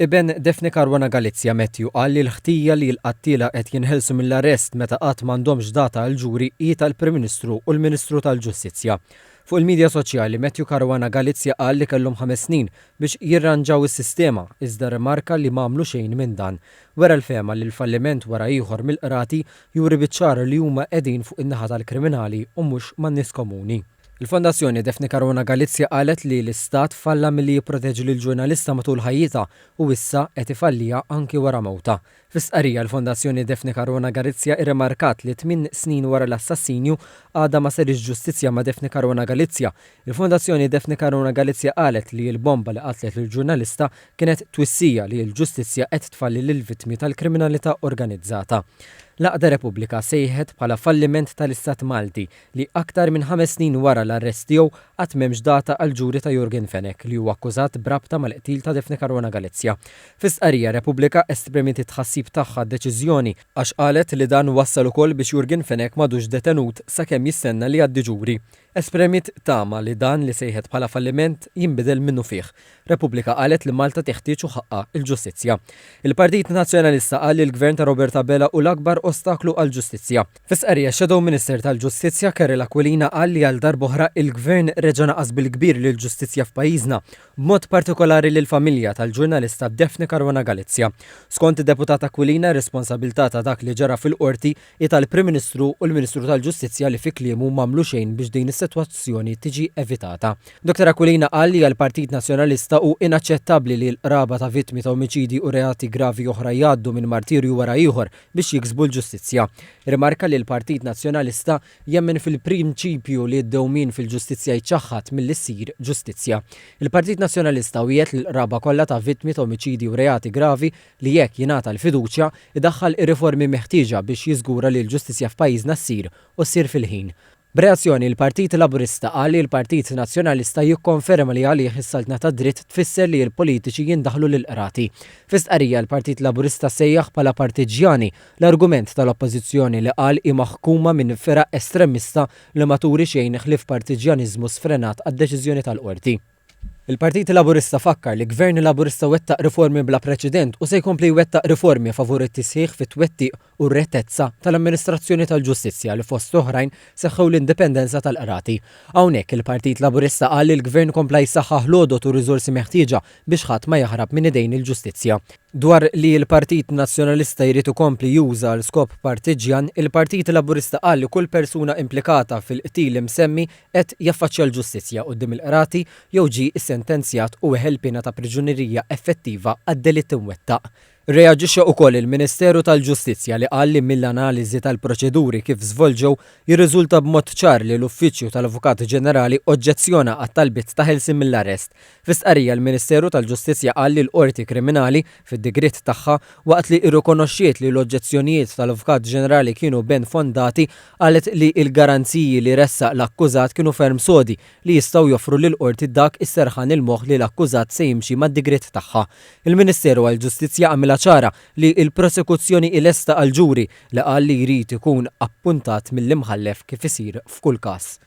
Iben Defni Caruana Galizia Matthew qal li l-ħtija li l-qattila qed jinħelsu mill-arrest meta qatt m'għandhomx data l-ġuri hi tal-Prim Ministru u l-Ministru tal-Ġustizzja. Fuq il-medja soċjali Matthew Caruana Galizia qal li kellhom 5 snin biex jirranġaw is-sistema iżda rimarka li m'għamlu xejn minn dan. Wara l-fema li l-falliment wara ieħor mill-qrati juri biċ-ċar li huma qegħdin fuq in-naħa tal-kriminali u mhux man-nies komuni. Il-Fondazzjoni Defni Caruana Galizia qalet li l-Istat falla milli jipproteġi lill-ġurnalista matul ħajjitha u issa qed ifallija anki wara mewta. Fis-sqarrija l-Fondazzjoni Defni Caruana Galizia irremarkat li 8 snin wara l-assassinju għadha ma sarix ġustizzja ma' Defni Caruana Galizia. Il-Fondazzjoni Defni Caruana Galizia qalet li l-bomba li qatlet lill-ġurnalista kienet twissija li l-ġustizzja qed tfalli lill-vittmi tal-kriminalità organizzata. L-Aqda Repubblika sejħet bħala falliment tal-Istat Malti li aktar minn 5 snin wara l-arrest tiegħu qatt m'hemmx data għal ġuri ta' Jurgen Fenek li huwa akkużat brabta mal-qtil ta' Defni Caruana Galizia. Fis-sqarrija Repubblika esprimiet it-tħassib tagħha d-deċiżjoni għax qalet li dan wassal ukoll biex Jurgen Fenek m'għadux detenut sakemm jistenna li jgħaddi ġuri. Espremiet tama li dan li sejħet bħala falliment jinbidel minnu fih. Repubblika qalet li Malta teħtieġ ħaqqa il-ġustizzja. Il-Partit Nazzjonalista qal li l-Gvern ta' Roberta Bella u l-akbar ostaklu għall-ġustizzja. Fis-sqarrija Shadow Minister tal-Ġustizzja Karel Aquilina qal li għal darb'oħra il-Gvern reġa' naqas bil-kbir lill-ġustizzja f'pajjiżna, b'mod partikolari lill-familja tal-ġurnalista Defni Caruana Galizia. Skont id-Deputat Aquilina responsabilità ta' dak li ġara fil-qorti hi tal-Prim Ministru u l-Ministru tal-Ġustizzja li fi kliemu m'għamlu xejn biex din is-sitwazzjoni tiġi evitata. Dr. Aquilina qal li għall-Partit Nazzjonalista hu inaċċettabbli li l-qraba ta' vittmi ta' omiċidi u reati gravi oħra jgħaddu minn martirju wara ieħor biex jiksbu l-ġustizzja. Rimarka li l-Partit Nazzjonalista jemmen fil-prinċipju li d-dewmien fil-ġustizzja jċaħħad milli ssir ġustizzja. Il-Partit Nazzjonalista wiegħed li l-qraba kollha ta' vittmi ta' omiċidi u reati gravi li jekk jingħata l-fiduċja idaħħal ir-riformi meħtieġa biex jiżgura li l-ġustizzja f'pajjiżna ssir u ssir fil-ħin. B'reazzjoni l-Partit Laburista qal li l-Partit Nazzjonalista jikkonferma li għalih is-saltna ta' dritt tfisser li l-politiċi jindaħlu lill-qrati. Fis-sqarrija l-Partit Laburista sejjaħ bħala partiġjani l-argument tal-Oppożizzjoni li qal hi maħkuma minn firaq estremista li ma turi xejn ħlief partiġjaniżmu sfrenat għad-deċiżjoni tal-qorti. Il-Partit Laburista fakkar li Gvern Laburista wettaq riformi bla preċedent u se jkompli wettaq riformi favur it-tisħiħ fit-twettiq u r-rettezza tal-amministrazzjoni tal-ġustizzja li fost oħrajn seħħew l-indipendenza tal-qrati. Hawnhekk il-Partit Laburista qal li l-Gvern kompla jsaħħaħ l-għodot u riżorsi meħtieġa biex ħadd ma jaħrab minn idejn il-ġustizzja. Dwar li l-Partit Nazzjonalista jrid ikompli juża l-skop partiġjan, il-Partit Laburista qal li kull persuna implikata fil-qtil imsemmi qed jaffaċċja l-ġustizzja quddiem il-qrati jew ġie sentenzjat u weħel pena ta' priġunerija effettiva għad-delitt imwettaq. Reaġixxa wkoll il-Ministeru tal-Ġustizzja li qal li mill-analiżi tal-proċeduri kif żvolġew jirriżulta b'mod ċar li l-Uffiċċju tal-Avukat Ġenerali oġġezzjona għat-talbiet ta' ħelsien mill-arrest. Fis-sqarrija l-Ministeru tal-Ġustizzja qal li l-Qorti Kriminali fid-digritt tagħha waqt li rrikonoxxiet li l-oġġezzjonijiet tal-Avukat Ġenerali kienu ben fondati qalet li l-garanziji li ressaq l-akkużat kienu ferm sodi li jistgħu joffru lil qorti dak is-serħan il-moħħ li l-akkużat se jimxi mad-digritt tagħha. Il-Ministeru għall-Ġustizzja għamilha ċara li l-prosekuzzjoni ilesta għal ġuri li qal li jrid ikun appuntat mill-imħallef kif isir f'kull każ.